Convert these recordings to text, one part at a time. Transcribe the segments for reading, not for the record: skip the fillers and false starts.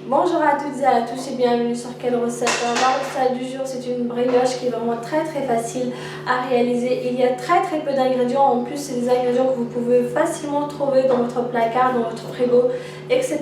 Bonjour à toutes et à tous et bienvenue sur Quelle Recette. Alors, la recette du jour, c'est une brioche qui est vraiment très facile à réaliser. Il y a très peu d'ingrédients. En plus, c'est des ingrédients que vous pouvez facilement trouver dans votre placard, dans votre frigo, etc.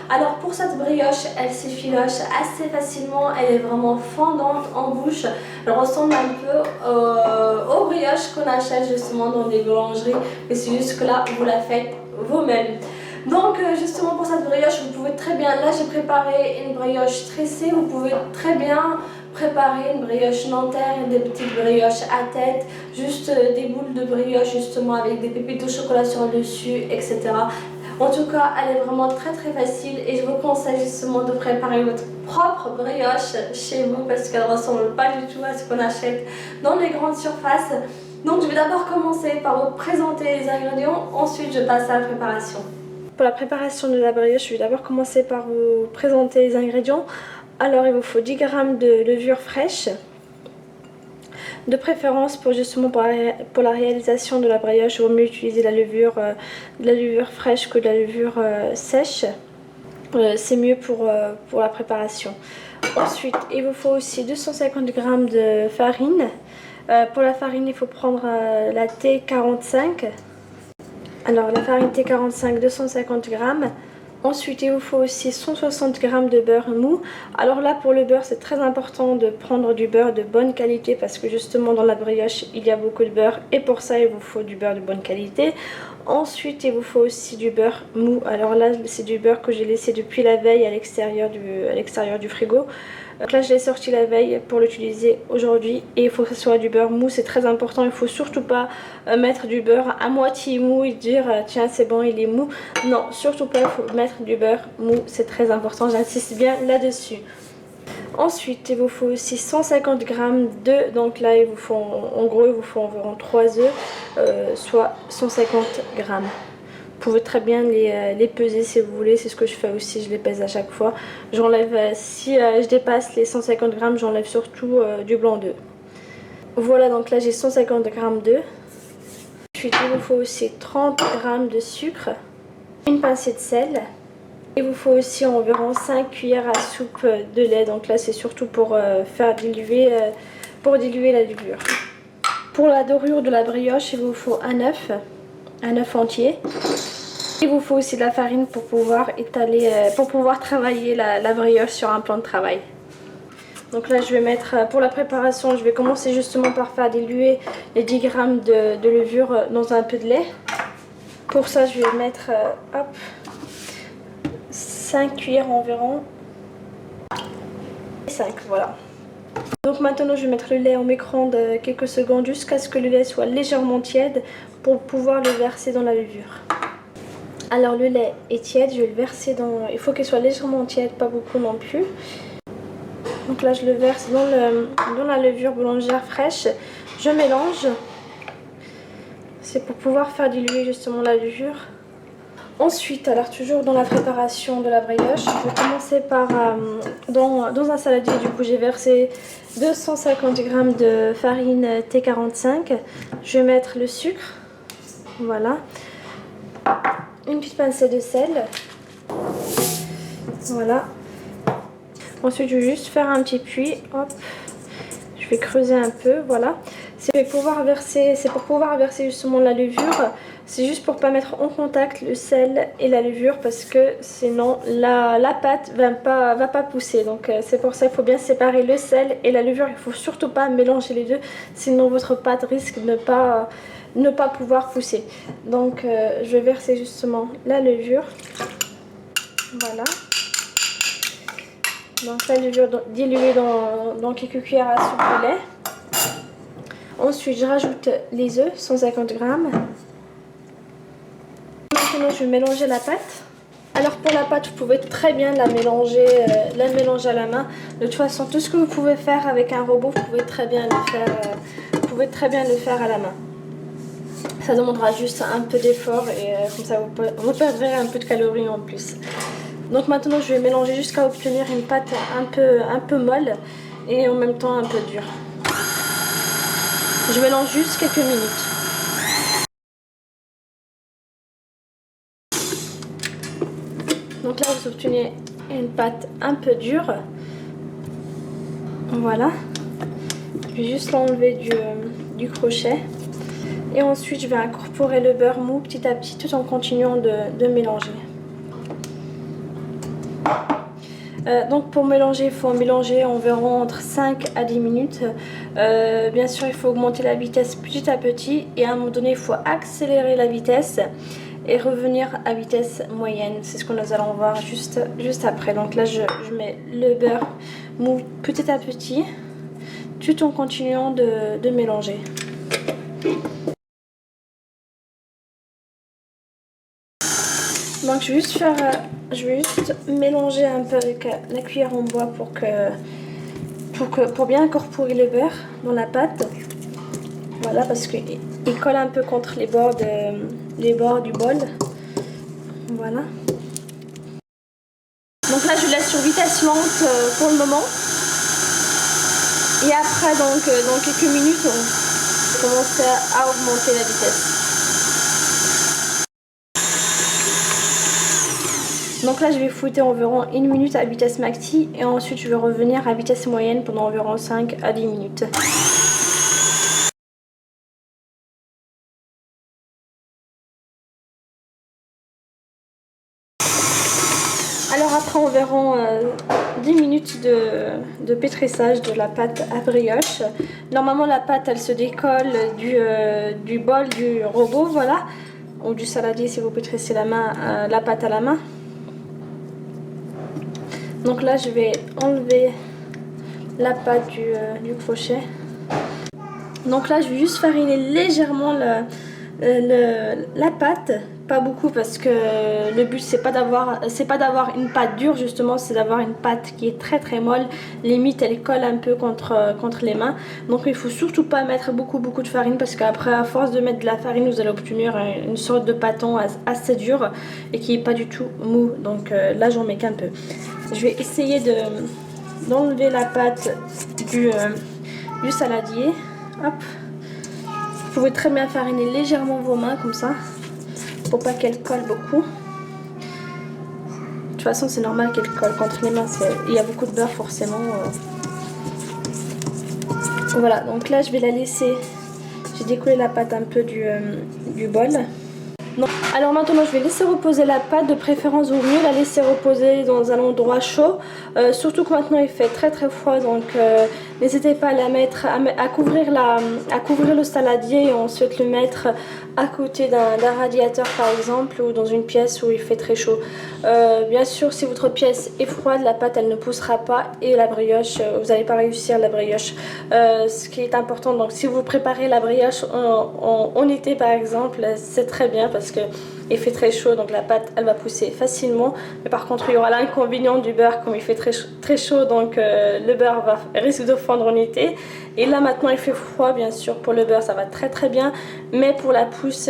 Alors pour cette brioche, elle s'effiloche assez facilement. Elle est vraiment fondante en bouche. Elle ressemble un peu aux brioches qu'on achète justement dans des boulangeries. Mais c'est juste que là, vous la faites vous-même. Donc justement pour cette brioche, vous pouvez très bien, là j'ai préparé une brioche tressée, vous pouvez très bien préparer une brioche nanterre, des petites brioches à tête, juste des boules de brioche justement avec des pépites de chocolat sur le dessus, etc. En tout cas, elle est vraiment très facile et je vous conseille justement de préparer votre propre brioche chez vous parce qu'elle ne ressemble pas du tout à ce qu'on achète dans les grandes surfaces. Donc je vais d'abord commencer par vous présenter les ingrédients, ensuite je passe à la préparation. Pour la préparation de la brioche, je vais d'abord commencer par vous présenter les ingrédients. Alors il vous faut 10 g de levure fraîche, de préférence pour la réalisation de la brioche, il vaut mieux utiliser de la levure fraîche que de la levure sèche. C'est mieux pour la préparation. Ensuite, il vous faut aussi 250 g de farine. Pour la farine, il faut prendre la T45. Alors la farine T45, 250 g. Ensuite, il vous faut aussi 160 g de beurre mou. Alors là, pour le beurre, c'est très important de prendre du beurre de bonne qualité parce que justement dans la brioche, il y a beaucoup de beurre et pour ça, il vous faut du beurre de bonne qualité. Ensuite, il vous faut aussi du beurre mou. Alors là, c'est du beurre que j'ai laissé depuis la veille à l'extérieur du frigo. Donc là, je l'ai sorti la veille pour l'utiliser aujourd'hui et il faut que ce soit du beurre mou, c'est très important. Il ne faut surtout pas mettre du beurre à moitié mou et dire tiens c'est bon il est mou. Non, surtout pas, il faut mettre du beurre mou, c'est très important, j'insiste bien là-dessus. Ensuite, il vous faut aussi 150 g d'œufs, donc là il vous faut en gros il vous faut environ 3 œufs, soit 150 g. Vous pouvez très bien les peser si vous voulez, c'est ce que je fais aussi, je les pèse à chaque fois. J'enlève, si je dépasse les 150 g, j'enlève surtout du blanc d'œuf. Voilà, donc là j'ai 150 g d'œuf. Ensuite, il vous faut aussi 30 g de sucre, une pincée de sel. Il vous faut aussi environ 5 cuillères à soupe de lait, donc là c'est surtout pour diluer la levure. Pour la dorure de la brioche, il vous faut un œuf entier. Il vous faut aussi de la farine pour pouvoir travailler la brioche sur un plan de travail. Donc là je vais mettre, pour la préparation, je vais commencer justement par faire diluer les 10 g de levure dans un peu de lait. Pour ça je vais mettre 5 cuillères environ. 5, voilà. Donc maintenant je vais mettre le lait en micro-ondes quelques secondes jusqu'à ce que le lait soit légèrement tiède pour pouvoir le verser dans la levure. Alors le lait est tiède, je vais le verser dans... Il faut qu'il soit légèrement tiède, pas beaucoup non plus. Donc là je le verse dans la levure boulangère fraîche. Je mélange. C'est pour pouvoir faire diluer justement la levure. Ensuite, alors toujours dans la préparation de la brioche, je vais commencer par... dans un saladier, du coup j'ai versé 250 g de farine T45. Je vais mettre le sucre. Voilà. Une petite pincée de sel. Voilà. Ensuite, je vais juste faire un petit puits. Hop. Je vais creuser un peu. Voilà. C'est pour pouvoir verser justement la levure. C'est juste pour pas mettre en contact le sel et la levure parce que sinon la pâte va pas pousser. Donc c'est pour ça qu'il faut bien séparer le sel et la levure. Il faut surtout pas mélanger les deux. Sinon votre pâte risque de ne pas pouvoir pousser. Donc je vais verser justement la levure. Voilà. Donc la levure diluée dans quelques cuillères à soupe de lait. Ensuite je rajoute les œufs, 150 g. Maintenant je vais mélanger la pâte. Alors pour la pâte, vous pouvez très bien la mélanger à la main. De toute façon, tout ce que vous pouvez faire avec un robot, vous pouvez très bien le faire à la main. Ça demandera juste un peu d'effort et comme ça vous perdrez un peu de calories en plus. Donc maintenant je vais mélanger jusqu'à obtenir une pâte un peu molle et en même temps un peu dure. Je mélange juste quelques minutes. Donc là vous obtenez et une pâte un peu dure. Voilà. Je vais juste l'enlever du crochet. Et ensuite, je vais incorporer le beurre mou petit à petit tout en continuant de mélanger. Donc pour mélanger, il faut mélanger environ entre 5 à 10 minutes. Bien sûr, il faut augmenter la vitesse petit à petit. Et à un moment donné, il faut accélérer la vitesse et revenir à vitesse moyenne. C'est ce que nous allons voir juste après. Donc là, je mets le beurre mou petit à petit tout en continuant de mélanger. Donc je vais juste mélanger un peu avec la cuillère en bois pour bien incorporer le beurre dans la pâte. Voilà, parce qu'il colle un peu contre les bords du bol. Voilà. Donc là je laisse sur vitesse lente pour le moment. Et après dans quelques minutes on va commencer à augmenter la vitesse. Donc là je vais fouetter environ 1 minute à vitesse maxi et ensuite je vais revenir à vitesse moyenne pendant environ 5 à 10 minutes. Alors après environ 10 minutes de pétrissage de la pâte à brioche. Normalement la pâte elle se décolle du bol du robot, voilà, ou du saladier si vous pétrissez la pâte à la main. Donc là je vais enlever la pâte du crochet. Donc là je vais juste fariner légèrement la pâte, pas beaucoup parce que le but c'est pas d'avoir une pâte dure justement, c'est d'avoir une pâte qui est très très molle, limite elle colle un peu contre les mains. Donc il faut surtout pas mettre beaucoup de farine parce qu'après à force de mettre de la farine vous allez obtenir une sorte de pâton assez dur et qui est pas du tout mou. Donc là j'en mets qu'un peu. Je vais essayer d'enlever la pâte du saladier. Hop. Vous pouvez très bien fariner légèrement vos mains comme ça pour pas qu'elle colle beaucoup. De toute façon c'est normal qu'elle colle contre les mains, il y a beaucoup de beurre forcément. Voilà, donc là je vais la laisser, j'ai décollé la pâte un peu du bol. Non. Alors maintenant je vais laisser reposer la pâte, de préférence au mieux la laisser reposer dans un endroit chaud, surtout que maintenant il fait très très froid, donc n'hésitez pas à la mettre, à couvrir le saladier et ensuite le mettre à côté d'un radiateur par exemple, ou dans une pièce où il fait très chaud. Bien sûr si votre pièce est froide, la pâte elle ne poussera pas et la brioche, vous n'allez pas réussir la brioche. Ce qui est important, donc si vous préparez la brioche en été par exemple, c'est très bien parce que il fait très chaud, donc la pâte elle va pousser facilement. Mais par contre il y aura l'inconvénient du beurre, comme il fait très chaud, donc le beurre risque de fondre en été. Et là maintenant il fait froid, bien sûr pour le beurre ça va très très bien, mais pour la pousse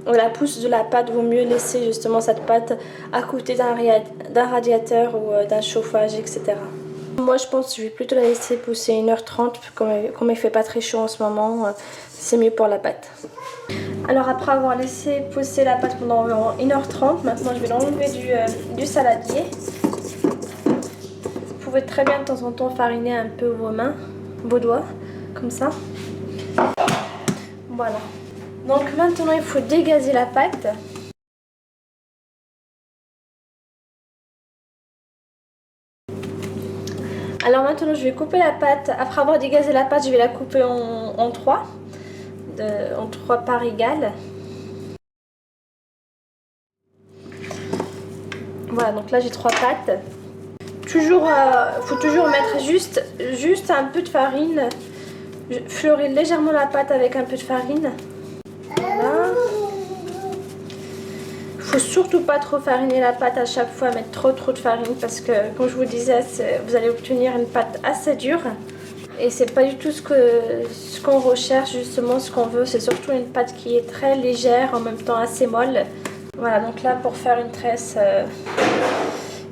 la pousse de la pâte, vaut mieux laisser justement cette pâte à côté d'un radiateur ou d'un chauffage, etc. Moi je pense que je vais plutôt la laisser pousser 1h30, comme il fait pas très chaud en ce moment, c'est mieux pour la pâte. Alors après avoir laissé pousser la pâte pendant environ 1h30, maintenant je vais l'enlever du saladier. Vous pouvez très bien de temps en temps fariner un peu vos doigts, comme ça. Voilà. Donc maintenant il faut dégazer la pâte. Alors maintenant je vais couper la pâte. Après avoir dégazé la pâte, je vais la couper en trois parts égales. Voilà, donc là j'ai 3 pâtes. Faut toujours mettre juste un peu de farine. Fleurir légèrement la pâte avec un peu de farine. Voilà. Faut surtout pas trop fariner la pâte à chaque fois, mettre trop de farine parce que comme je vous disais, vous allez obtenir une pâte assez dure. Et c'est pas du tout ce qu'on recherche, justement ce qu'on veut, c'est surtout une pâte qui est très légère, en même temps assez molle. Voilà, donc là pour faire une tresse,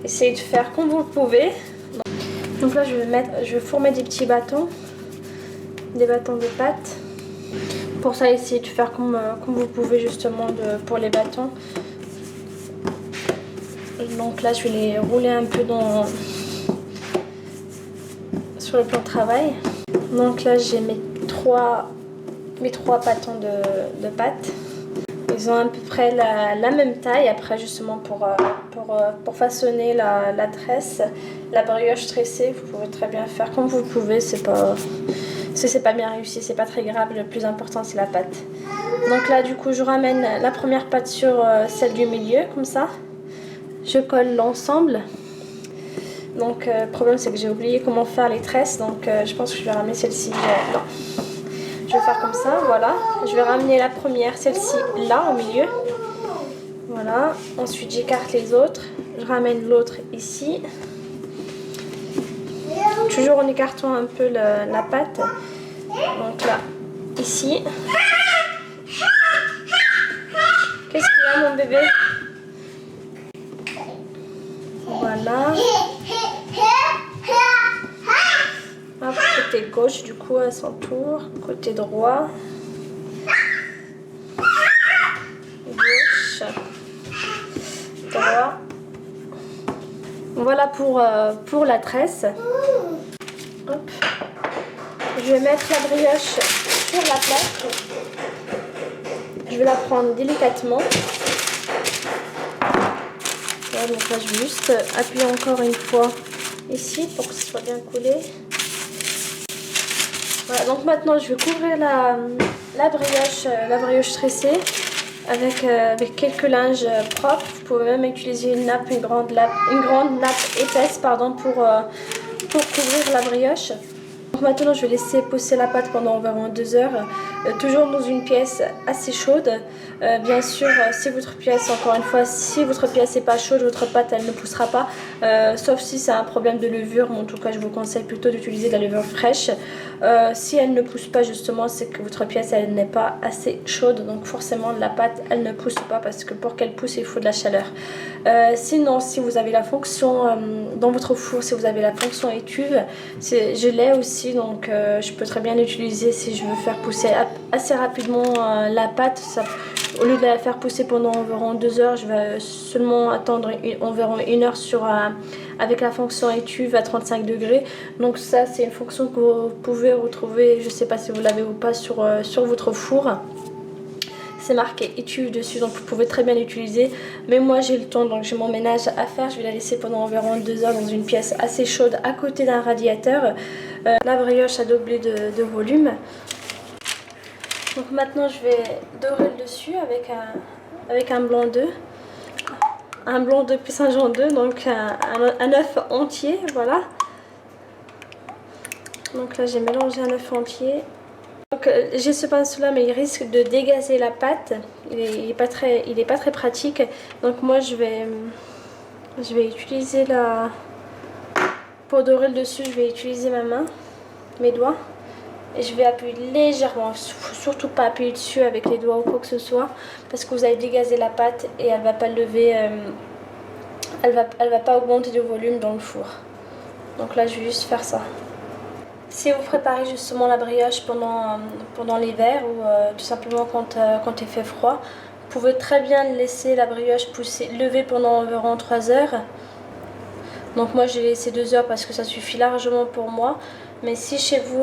essayez de faire comme vous pouvez. Donc là je vais former des petits bâtons, des bâtons de pâte. Pour ça essayez de faire comme vous pouvez justement pour les bâtons. Donc là je vais les rouler un peu sur le plan de travail. Donc là j'ai mes trois bâtons de pâte. Ils ont à peu près la même taille. Après justement pour façonner la tresse, la brioche tressée, vous pouvez très bien faire comme vous pouvez. Si c'est pas bien réussi, c'est pas très grave. Le plus important c'est la pâte. Donc là du coup je ramène la première pâte sur celle du milieu comme ça. Je colle l'ensemble. Donc le problème c'est que j'ai oublié comment faire les tresses. Donc je pense que je vais ramener celle-ci. Non. Je vais faire comme ça, voilà. Je vais ramener la première, celle-ci là au milieu. Voilà. Ensuite j'écarte les autres. Je ramène l'autre ici. Toujours en écartant un peu la pâte. Donc là, ici. Qu'est-ce qu'il y a mon bébé? Voilà. Hop, côté gauche du coup à son tour. Côté droit. Gauche. Droit. Voilà pour la tresse. Hop. Je vais mettre la brioche sur la plaque. Je vais la prendre délicatement. Voilà, donc là je vais juste appuyer encore une fois ici pour que ce soit bien collé. Voilà, donc maintenant je vais couvrir la brioche tressée avec quelques linges propres. Vous pouvez même utiliser une grande nappe épaisse pardon, pour couvrir la brioche. Donc maintenant je vais laisser pousser la pâte pendant environ 2 heures, toujours dans une pièce assez chaude. Bien sûr, si votre pièce, encore une fois, si votre pièce n'est pas chaude, votre pâte elle ne poussera pas, sauf si c'est un problème de levure, mais en tout cas je vous conseille plutôt d'utiliser de la levure fraîche. Si elle ne pousse pas justement, c'est que votre pièce elle n'est pas assez chaude, donc forcément la pâte elle ne pousse pas, parce que pour qu'elle pousse il faut de la chaleur. Sinon, si vous avez la fonction dans votre four, si vous avez la fonction étuve, je l'ai aussi, donc je peux très bien l'utiliser si je veux faire pousser assez rapidement la pâte. Au lieu de la faire pousser pendant environ 2 heures, je vais seulement attendre environ 1 heure avec la fonction étuve à 35 degrés. Donc ça c'est une fonction que vous pouvez retrouver, je ne sais pas si vous l'avez ou pas, sur votre four. C'est marqué étuve dessus, donc vous pouvez très bien l'utiliser. Mais moi j'ai le temps, donc j'ai mon ménage à faire. Je vais la laisser pendant environ 2 heures dans une pièce assez chaude à côté d'un radiateur. La brioche a doublé de volume. Donc maintenant je vais dorer le dessus avec un blanc d'œuf. Un blanc d'œuf puis un jaune d'œuf, donc un œuf entier, voilà. Donc là j'ai mélangé un œuf entier. Donc j'ai ce pinceau là, mais il risque de dégazer la pâte. Il est pas très pratique. Donc moi je vais utiliser pour dorer le dessus, je vais utiliser ma main, mes doigts. Et je vais appuyer légèrement, surtout pas appuyer dessus avec les doigts ou quoi que ce soit, parce que vous allez dégazer la pâte et elle va pas lever, elle va pas augmenter de volume dans le four. Donc là je vais juste faire ça. Si vous préparez justement la brioche pendant l'hiver ou tout simplement quand il fait froid, vous pouvez très bien laisser la brioche lever pendant environ 3 heures. Donc moi j'ai laissé 2 heures parce que ça suffit largement pour moi. Mais si chez vous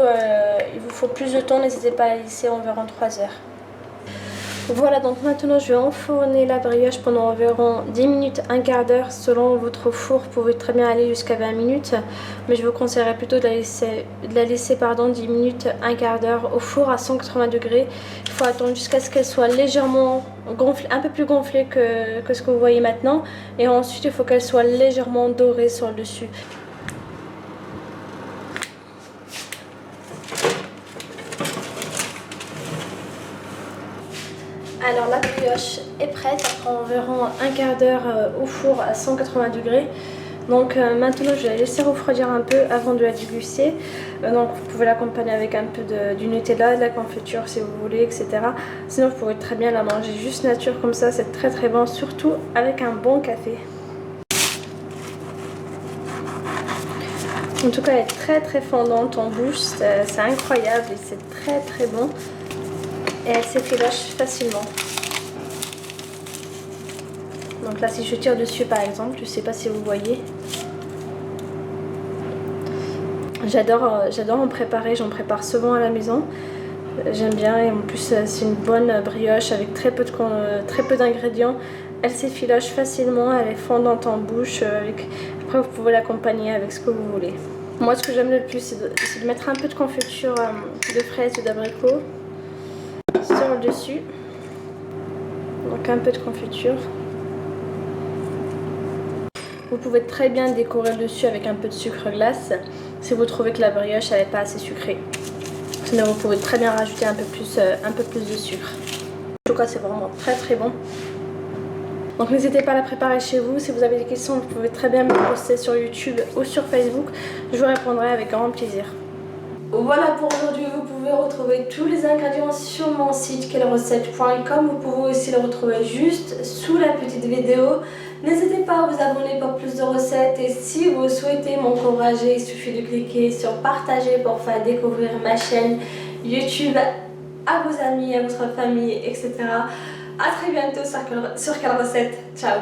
il vous faut plus de temps, n'hésitez pas à la laisser environ 3 heures. Voilà, donc maintenant je vais enfourner la brioche pendant environ 10 minutes, un quart d'heure selon votre four. Vous pouvez très bien aller jusqu'à 20 minutes, mais je vous conseillerais plutôt de la laisser 10 minutes, un quart d'heure au four à 180 degrés. Il faut attendre jusqu'à ce qu'elle soit légèrement gonflée, un peu plus gonflée que ce que vous voyez maintenant. Et ensuite il faut qu'elle soit légèrement dorée sur le dessus. Alors la brioche est prête, ça prend environ un quart d'heure au four à 180 degrés. Donc maintenant je vais la laisser refroidir un peu avant de la déguster. Donc vous pouvez l'accompagner avec un peu du Nutella, de la confiture si vous voulez, etc. Sinon vous pouvez très bien la manger juste nature comme ça, c'est très très bon, surtout avec un bon café. En tout cas elle est très très fondante en bouche, c'est incroyable et c'est très très bon. Et elle s'effiloche facilement. Donc là si je tire dessus par exemple, je sais pas si vous voyez. J'adore en préparer, j'en prépare souvent à la maison. J'aime bien et en plus c'est une bonne brioche avec très peu d'ingrédients. Elle s'effiloche facilement, elle est fondante en bouche. Après vous pouvez l'accompagner avec ce que vous voulez. Moi ce que j'aime le plus c'est de mettre un peu de confiture de fraises ou d'abricot sur le dessus. Donc un peu de confiture. Vous pouvez très bien décorer le dessus avec un peu de sucre glace si vous trouvez que la brioche n'est pas assez sucrée. Sinon vous pouvez très bien rajouter un peu plus de sucre. En tout cas c'est vraiment très bon. Donc n'hésitez pas à la préparer chez vous. Si vous avez des questions vous pouvez très bien me les poster sur YouTube ou sur Facebook. Je vous répondrai avec grand plaisir. Voilà pour aujourd'hui, vous pouvez retrouver tous les ingrédients sur mon site quellerecette.com. Vous pouvez aussi les retrouver juste sous la petite vidéo. N'hésitez pas à vous abonner pour plus de recettes et si vous souhaitez m'encourager, il suffit de cliquer sur partager pour faire découvrir ma chaîne YouTube à vos amis, à votre famille, etc. A très bientôt sur Quelle Recette. Ciao.